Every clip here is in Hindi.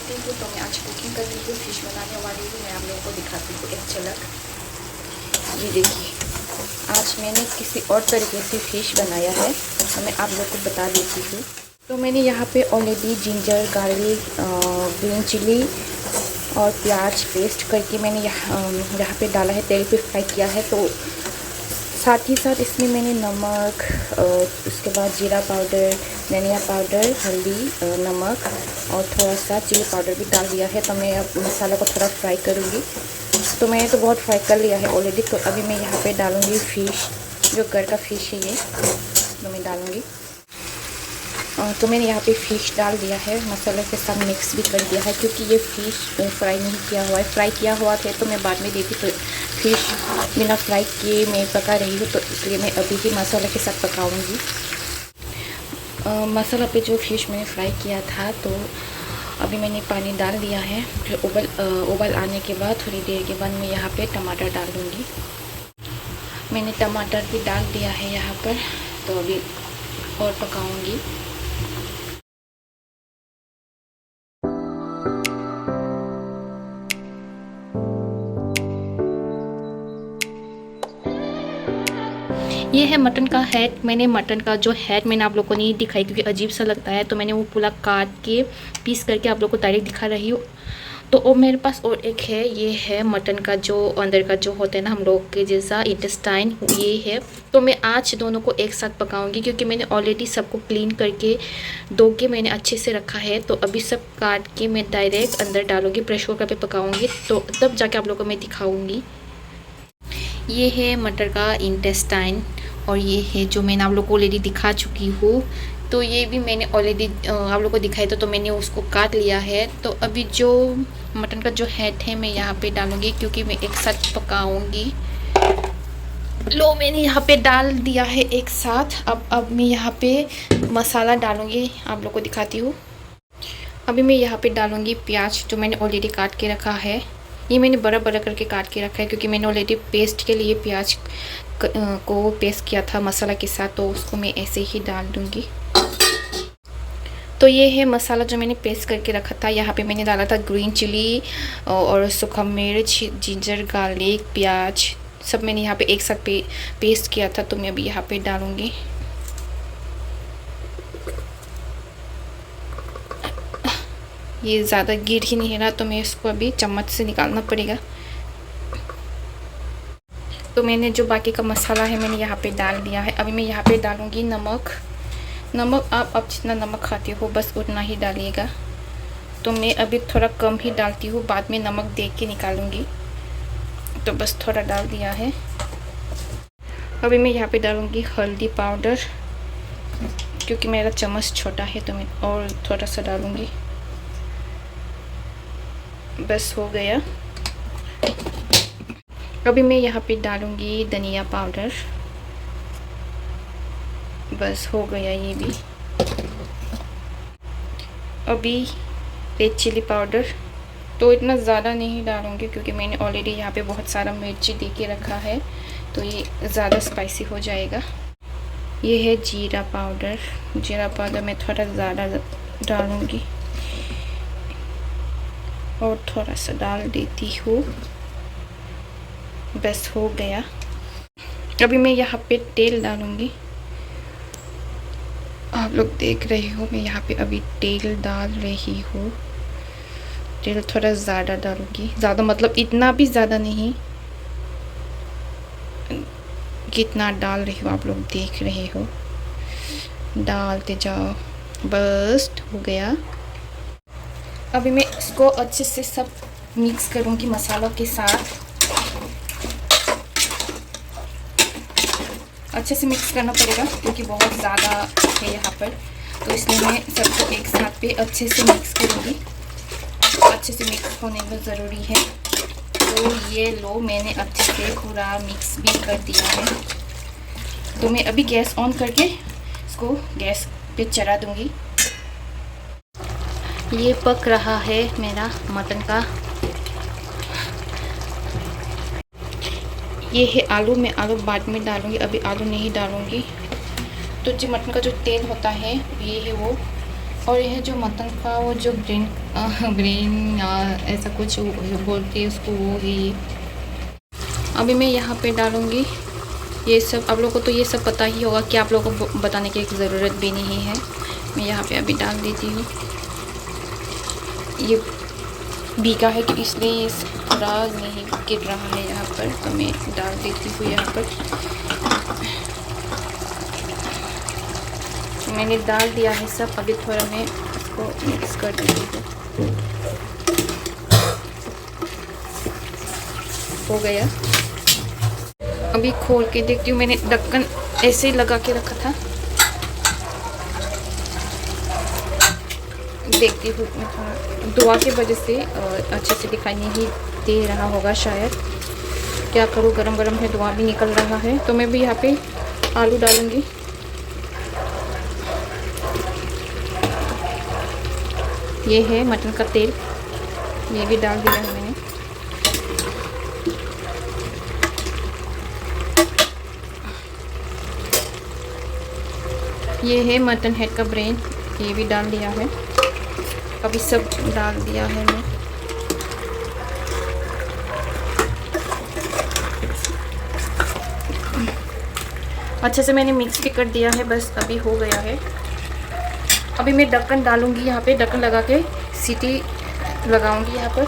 करती हूँ। तो मैं आज कुकिंग कर रही हूँ, फिश बनाने वाली हूँ। मैं आप लोगों को दिखाती हूँ एक झलक। ये देखिए, आज मैंने किसी और तरीके से फ़िश बनाया है, तो मैं आप लोग को बता देती हूँ। तो मैंने यहाँ पे already ginger, garlic, green chilli और प्याज पेस्ट करके मैंने यहाँ पे डाला है, तेल पे फ्राई किया है। तो साथ ही साथ इसमें मैंने नमक, उसके बाद जीरा पाउडर, धनिया पाउडर, हल्दी, नमक और थोड़ा सा चिली पाउडर भी डाल दिया है। तो मैं अब मसाला को थोड़ा फ्राई करूँगी। तो मैंने तो बहुत फ्राई कर लिया है ऑलरेडी। तो अभी मैं यहाँ पे डालूँगी फ़िश, जो घर का फ़िश है ये, तो मैं डालूँगी। तो मैंने यहाँ पे फ़िश डाल दिया है, मसाले के साथ मिक्स भी कर दिया है, क्योंकि ये फ़िश फ्राई नहीं किया हुआ है। फ्राई किया हुआ थे तो मैं बाद में देती, तो फ़िश बिना फ्राई किए मैं पका रही हूँ, तो इसलिए मैं अभी ही मसाले के साथ पकाऊँगी। मसाला पे जो फ़िश मैंने फ्राई किया था, तो अभी मैंने पानी डाल दिया है। फिर उबल आने के बाद थोड़ी देर के बाद मैं यहाँ पे टमाटर डाल दूँगी। मैंने टमाटर भी डाल दिया है यहाँ पर, तो अभी और पकाऊँगी। ये है मटन का हेड। मैंने मटन का जो हेड मैंने आप लोगों को नहीं दिखाई, क्योंकि अजीब सा लगता है, तो मैंने वो पूरा काट के पीस करके आप लोगों को डायरेक्ट दिखा रही हूँ। तो और मेरे पास और एक है, ये है मटन का जो अंदर का जो होता है ना हम लोग के जैसा इंटेस्टाइन, ये है। तो मैं आज दोनों को एक साथ पकाऊंगी, क्योंकि मैंने ऑलरेडी सबको क्लीन करके धो के मैंने अच्छे से रखा है। तो अभी सब काट के मैं डायरेक्ट अंदर डालूँगी, प्रेशर कुकर पे पकाऊँगी, तो तब जाके आप लोगों को मैं दिखाऊँगी। ये है मटर का इंटेस्टाइन, और ये है जो मैंने आप लोग को ऑलरेडी दिखा चुकी हूँ। तो ये भी मैंने ऑलरेडी आप लोग को दिखाया था, तो मैंने उसको काट लिया है। तो अभी जो मटन का जो हेड है मैं यहाँ पे डालूँगी, क्योंकि मैं एक साथ पकाऊँगी। लो, मैंने यहाँ पे डाल दिया है एक साथ। अब मैं यहाँ पे मसाला डालूँगी, आप लोग को दिखाती हूँ। अभी मैं यहाँ पे डालूँगी प्याज, जो मैंने ऑलरेडी काट के रखा है। ये मैंने बड़ा बड़ा करके काट के रखा है, क्योंकि मैंने ऑलरेडी पेस्ट के लिए प्याज को पेस्ट किया था मसाला के साथ, तो उसको मैं ऐसे ही डाल दूँगी। तो ये है मसाला जो मैंने पेस्ट करके रखा था। यहाँ पे मैंने डाला था ग्रीन चिली और सूखा मिर्च, जिंजर, गार्लिक, प्याज, सब मैंने यहाँ पे एक साथ पेस्ट किया था। तो मैं अभी यहाँ पे डालूँगी। ये ज़्यादा गिर ही नहीं रहा, तो मैं इसको अभी चम्मच से निकालना पड़ेगा। तो मैंने जो बाकी का मसाला है मैंने यहाँ पे डाल दिया है। अभी मैं यहाँ पे डालूँगी नमक। नमक आप जितना नमक खाते हो बस उतना ही डालिएगा। तो मैं अभी थोड़ा कम ही डालती हूँ, बाद में नमक देख के निकालूँगी। तो बस थोड़ा डाल दिया है। अभी मैं यहाँ पे डालूँगी हल्दी पाउडर, क्योंकि मेरा चम्मच छोटा है, तो मैं और थोड़ा सा डालूँगी। बस हो गया। अभी मैं यहाँ पे डालूँगी धनिया पाउडर। बस हो गया ये भी। अभी रेड चिली पाउडर, तो इतना ज़्यादा नहीं डालूँगी, क्योंकि मैंने ऑलरेडी यहाँ पे बहुत सारा मिर्ची दे के रखा है, तो ये ज़्यादा स्पाइसी हो जाएगा। ये है जीरा पाउडर। जीरा पाउडर मैं थोड़ा ज़्यादा डालूँगी, और थोड़ा सा डाल देती हूँ। बस हो गया। अभी मैं यहाँ पे तेल डालूँगी। आप लोग देख रहे हो मैं यहाँ पे अभी तेल डाल रही हूँ। तेल थोड़ा ज़्यादा डालूँगी, ज़्यादा मतलब इतना भी ज़्यादा नहीं, कितना डाल रही हूँ आप लोग देख रहे हो। डालते जाओ। बस हो गया। अभी मैं इसको अच्छे से सब मिक्स करूँगी मसालों के साथ। अच्छे से मिक्स करना पड़ेगा, क्योंकि बहुत ज़्यादा है यहाँ पर, तो इसलिए मैं सबको एक साथ पे अच्छे से मिक्स करूँगी। अच्छे से मिक्स होने में ज़रूरी है। तो ये लो, मैंने अच्छे से पूरा मिक्स भी कर दिया है। तो मैं अभी गैस ऑन करके इसको गैस पे चढ़ा दूँगी। ये पक रहा है मेरा मटन का। ये है आलू। मैं आलू बाद में डालूँगी, अभी आलू नहीं डालूँगी। तो जो मटन का जो तेल होता है ये है वो, और यह जो मटन का वो जो ब्रेन ऐसा कुछ बोलते हैं उसको, वो ही अभी मैं यहाँ पे डालूँगी। ये सब आप लोगों को तो ये सब पता ही होगा कि आप लोगों को बताने की ज़रूरत भी नहीं है। मैं यहाँ पे अभी डाल देती हूँ। ये भीगा है तो इसलिए पूरा नहीं गिर रहा है यहाँ पर, तो मैं डाल देती हूँ यहाँ पर। मैंने डाल दिया है सब। अभी थोड़ा मैं इसको मिक्स कर देती हूँ। हो गया। अभी खोल के देखती हूँ। मैंने ढक्कन ऐसे ही लगा के रखा था। देखती हूँ मैं थोड़ा दुआ की वजह से अच्छे से दिखाई नहीं दे रहा होगा शायद। क्या करूँ, गरम गरम है, दुआ भी निकल रहा है। तो मैं भी यहाँ पे आलू डालूँगी। ये है मटन का तेल, ये भी डाल दिया है मैंने। ये है मटन हेड का ब्रेन, ये भी डाल दिया है। अभी सब डाल दिया है मैं। अच्छे से मैंने मिक्स भी कर दिया है, बस अभी हो गया है। अभी मैं ढक्कन डालूंगी यहाँ पे, ढक्कन लगा के सीटी लगाऊंगी यहाँ पर।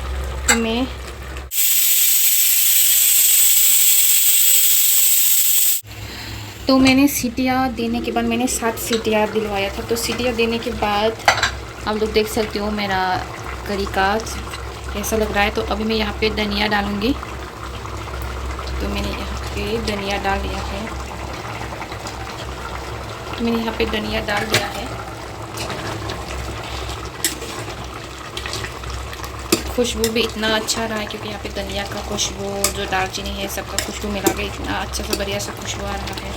तो मैंने सीटियाँ देने के बाद, मैंने 7 सीटियाँ दिलवाया था। तो सीटियाँ देने के बाद आप लोग देख सकते हो मेरा करी का कैसा लग रहा है। तो अभी मैं यहाँ पे धनिया डालूँगी। तो मैंने यहाँ पे धनिया डाल दिया है। खुशबू भी इतना अच्छा रहा है क्योंकि यहाँ पे धनिया का खुशबू, जो दालचीनी है, सबका खुशबू मिला के इतना अच्छा सा बढ़िया सा खुशबू आ रहा है।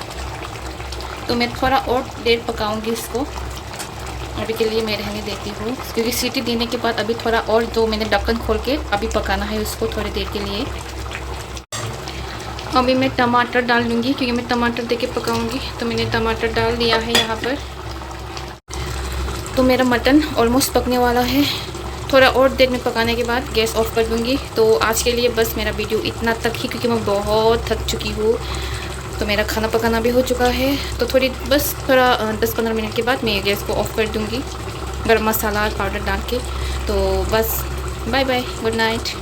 तो मैं थोड़ा और देर पकाऊंगी इसको। अभी के लिए मैं रहने देती हूँ क्योंकि सीटी देने के बाद अभी थोड़ा और, जो मैंने ढक्कन खोल के अभी पकाना है उसको थोड़ी देर के लिए। अभी मैं टमाटर डाल दूँगी क्योंकि मैं टमाटर दे के पकाऊँगी। तो मैंने टमाटर डाल दिया है यहाँ पर। तो मेरा मटन ऑलमोस्ट पकने वाला है। थोड़ा और देर में पकाने के बाद गैस ऑफ कर दूँगी। तो आज के लिए बस मेरा वीडियो इतना तक ही, क्योंकि मैं बहुत थक चुकी हूँ। तो मेरा खाना पकाना भी हो चुका है। तो थोड़ा 10-15 मिनट के बाद मैं गैस को ऑफ कर दूँगी, गरम मसाला पाउडर डाल के। तो बस बाय बाय, गुड नाइट।